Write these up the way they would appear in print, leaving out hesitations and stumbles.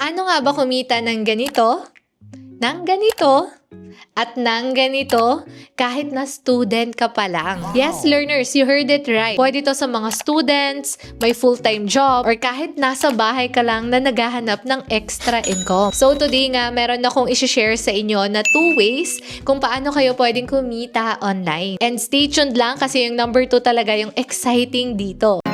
Paano nga ba kumita ng ganito, at ng ganito kahit na student ka pa lang? Yes, learners, you heard it right. Pwede to sa mga students, may full-time job, or kahit nasa bahay ka lang na naghahanap ng extra income. So today nga, meron akong isi-share sa inyo na 2 ways kung paano kayo pwedeng kumita online. And stay tuned lang kasi yung number 2 talaga yung exciting dito.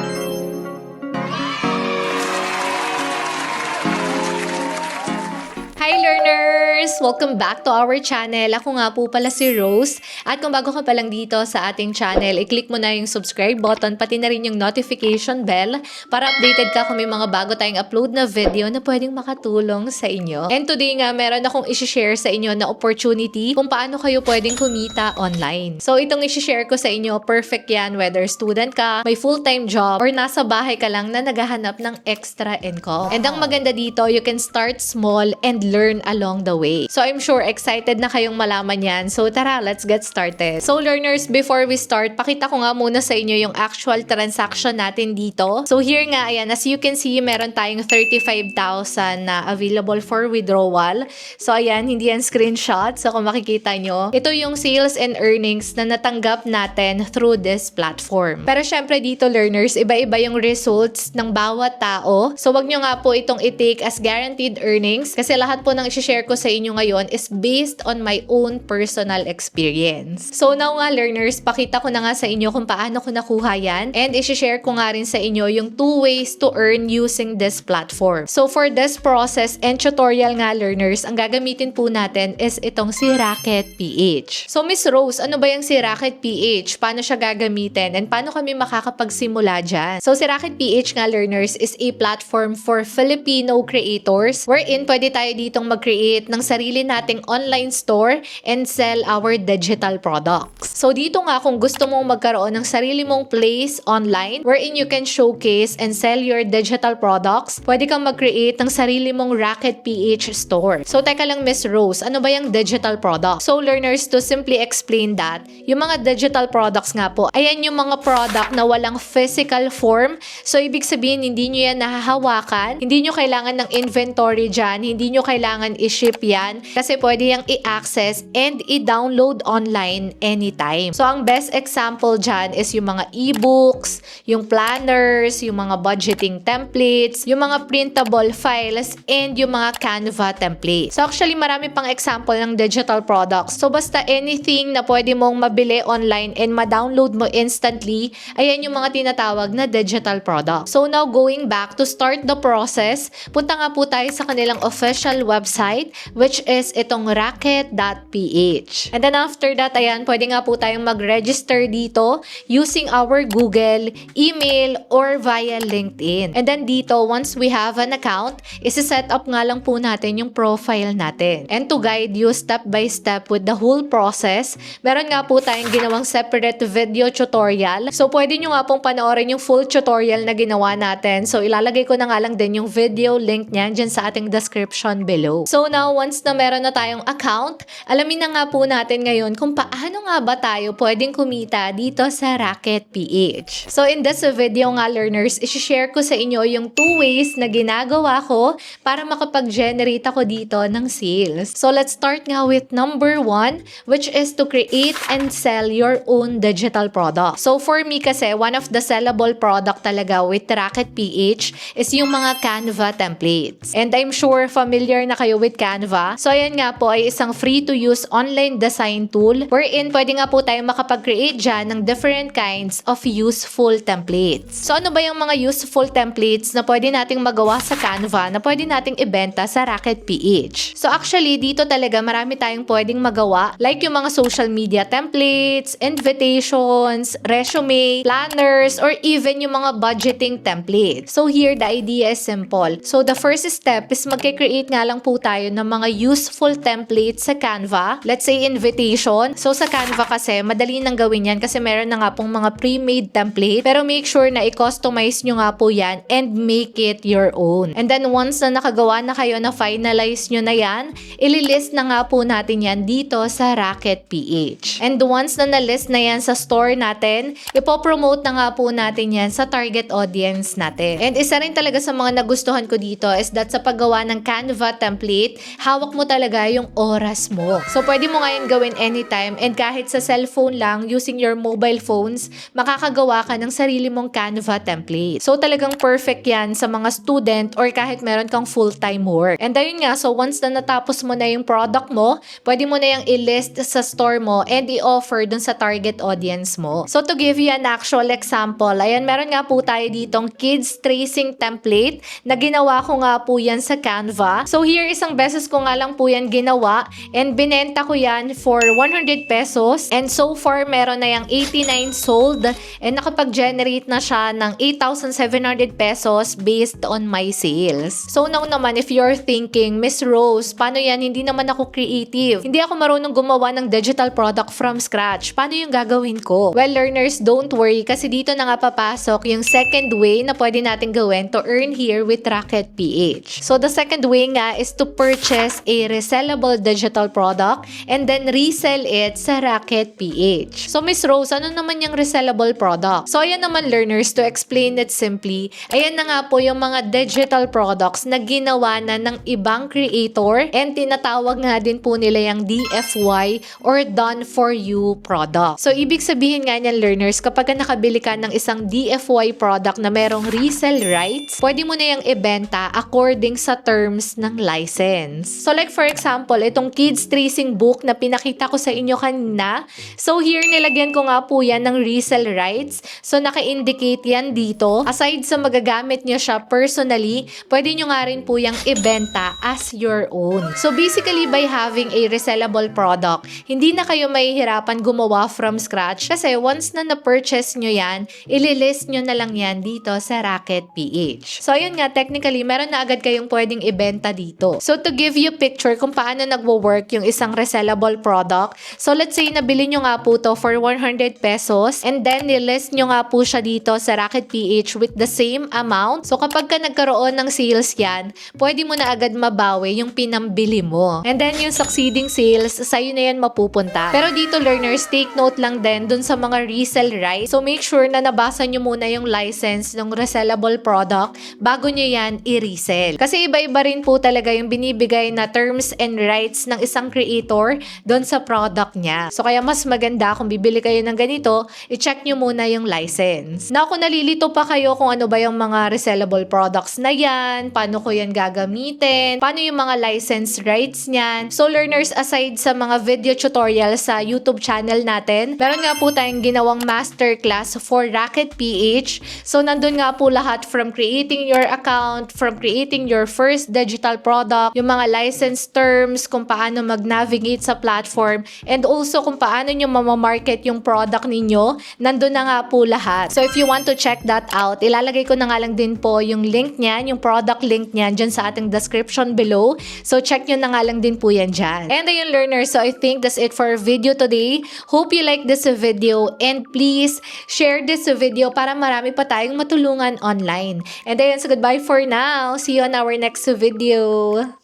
Hi learners! Welcome back to our channel. Ako nga po pala si Rose. At kung bago ka pa lang dito sa ating channel, i-click mo na yung subscribe button, pati na rin yung notification bell para updated ka kung may mga bago tayong upload na video na pwedeng makatulong sa inyo. And today nga, meron akong isi-share sa inyo na opportunity kung paano kayo pwedeng kumita online. So itong isi-share ko sa inyo, perfect yan whether student ka, may full-time job, or nasa bahay ka lang na naghahanap ng extra income. And ang maganda dito, you can start small and learn along the way. So I'm sure excited na kayong malaman yan. So tara, let's get started. So learners, before we start, pakita ko nga muna sa inyo yung actual transaction natin dito. So here nga, ayan, as you can see, meron tayong 35,000 na available for withdrawal. So ayan, hindi yan screenshot. So kung makikita nyo, ito yung sales and earnings na natanggap natin through this platform. Pero syempre dito learners, iba-iba yung results ng bawat tao. So wag nyo nga po itong i-take as guaranteed earnings kasi lahat po nang i-share ko sa inyo ngayon is based on my own personal experience. So now nga learners, pakita ko na nga sa inyo kung paano ko nakuha yan and i-share ko nga rin sa inyo yung 2 ways to earn using this platform. So for this process and tutorial nga learners, ang gagamitin po natin is itong si Rocket PH. So Miss Rose, ano ba yung si Rocket PH? Paano siya gagamitin? And paano kami makakapagsimula dyan? So si Rocket PH nga learners is a platform for Filipino creators wherein pwede tayo ditong mag-create ng sarili nating online store and sell our digital products. So dito nga kung gusto mong magkaroon ng sarili mong place online wherein you can showcase and sell your digital products, pwede kang mag-create ng sarili mong Rocket PH store. So teka lang Miss Rose, ano ba yung digital product? So learners, to simply explain that, yung mga digital products nga po, ayan yung mga product na walang physical form. So ibig sabihin, hindi nyo yan nahahawakan, hindi nyo kailangan ng inventory dyan, hindi nyo kailangan i-ship yan kasi pwede yung i-access and i-download online anytime. So ang best example dyan is yung mga e-books, yung planners, yung mga budgeting templates, yung mga printable files, and yung mga Canva templates. So actually marami pang example ng digital products. So basta anything na pwede mong mabili online and ma-download mo instantly, ayan yung mga tinatawag na digital products. So now going back to start the process, punta nga po tayo sa kanilang official website which is itong rocket.ph. And then after that, ayan, pwede nga po tayong mag-register dito using our Google, email, or via LinkedIn. And then dito, once we have an account, isi-set up nga lang po natin yung profile natin. And to guide you step by step with the whole process, meron nga po tayong ginawang separate video tutorial. So pwede nyo nga pong panoorin yung full tutorial na ginawa natin. So ilalagay ko na nga lang din yung video link niyan dyan sa ating description below. So now, once na meron na tayong account, alamin na nga po natin ngayon kung paano nga ba tayo pwedeng kumita dito sa Rocket PH. So in this video nga learners, isi-share ko sa inyo yung 2 ways na ginagawa ko para makapag-generate ako dito ng sales. So let's start nga with number 1, which is to create and sell your own digital product. So for me kasi, one of the sellable product talaga with Rocket PH is yung mga Canva templates. And I'm sure familiar na kayo with Canva. So ayan nga po ay isang free-to-use online design tool wherein pwede nga po tayong makapag-create dyan ng different kinds of useful templates. So ano ba yung mga useful templates na pwede nating magawa sa Canva na pwede nating ibenta sa Rocket PH? So actually, dito talaga marami tayong pwedeng magawa like yung mga social media templates, invitations, resume, planners, or even yung mga budgeting templates. So here, the idea is simple. So the first step is magkikreate nga lang po tayo ng mga useful templates sa Canva. Let's say invitation. So sa Canva kasi, madali nang gawin yan kasi meron na nga pong mga pre-made template. Pero make sure na i-customize nyo nga po yan and make it your own. And then once na nakagawa na kayo, na finalize nyo na yan, ililist na nga po natin yan dito sa Racket PH. And once na na-list na yan sa store natin, ipopromote na nga po natin yan sa target audience natin. And isa rin talaga sa mga nagustuhan ko dito is that sa paggawa ng Canva template, hawak mo talaga yung oras mo. So pwede mo ngayon gawin anytime, and kahit sa cellphone lang, using your mobile phones, makakagawa ka ng sarili mong Canva template. So talagang perfect yan sa mga student or kahit meron kang full-time work. And ayun nga, so once na natapos mo na yung product mo, pwede mo na yung i-list sa store mo and i-offer dun sa target audience mo. So to give you an actual example, ayan, meron nga po tayo ditong kids tracing template na ginawa ko nga po yan sa Canva. So here, isang beses ko nga lang po yan ginawa and binenta ko yan for 100 pesos, and so far meron na yung 89 sold and nakapag-generate na siya ng 8,700 pesos based on my sales. So now naman, if you're thinking, Miss Rose, paano yan? Hindi naman ako creative. Hindi ako marunong gumawa ng digital product from scratch. Paano yung gagawin ko? Well, learners, don't worry kasi dito na nga papasok yung second way na pwede natin gawin to earn here with Racket PH. So the second way nga is to purchase a resellable digital product and then resell it sa Racket PH. So Miss Rose, ano naman yung resellable product? So ayan naman, learners, to explain it simply, ayan na nga po yung mga digital products na ginawa na ng ibang creator, and tinatawag nga din po nila yung DFY or done for you product. So ibig sabihin nga niyan, learners, kapag nakabili ka ng isang DFY product na merong resell rights, pwede mo na yung ibenta according sa terms ng license. So like for example, itong kids tracing book na pinakita ko sa inyo kanina, so here nilagyan ko nga po yan ng resell rights. So naka-indicate yan dito. Aside sa magagamit nyo siya personally, pwede nyo nga rin po yung ibenta as your own. So basically, by having a resellable product, hindi na kayo mahihirapan gumawa from scratch kasi once na na-purchase nyo yan, ililist nyo na lang yan dito sa Racket PH. So ayun nga, technically, meron na agad kayong pwedeng ibenta dito. So to give you picture kung paano nagwo-work yung isang resellable product, so let's say nabili nyo nga po to for 100 pesos and then nilist nyo nga po siya dito sa Racket PH with the same amount. So kapag ka nagkaroon ng sales yan, pwede mo na agad mabawi yung pinambili mo. And then yung succeeding sales, sa'yo na yan mapupunta. Pero dito, learners, take note lang din dun sa mga resell rights. So make sure na nabasa nyo muna yung license ng resellable product bago nyo yan i-resell. Kasi iba-iba rin po talaga yung binibigay na terms and rights ng isang creator dun sa product niya. So kaya mas maganda kung bibili kayo ng ganito, i-check nyo muna yung license. Now kung nalilito pa kayo kung ano ba yung mga resellable products na yan, paano ko yan gagamitin, paano yung mga license rights niyan. So learners, aside sa mga video tutorial sa YouTube channel natin, meron nga po tayong ginawang masterclass for Racket PH. So nandun nga po lahat from creating your account, from creating your first digital product, yung mga license terms, kung paano mag-navigate sa platform, and also kung paano nyo mamamarket yung product ninyo, nandun na nga po lahat. So if you want to check that out, ilalagay ko na nga lang din po yung link niyan, yung product link niyan dyan sa ating description below. So check nyo na nga lang din po yan dyan. And ayun, learners, so I think that's it for our video today. Hope you like this video and please share this video para marami pa tayong matulungan online. And ayun, so goodbye for now. See you on our next video.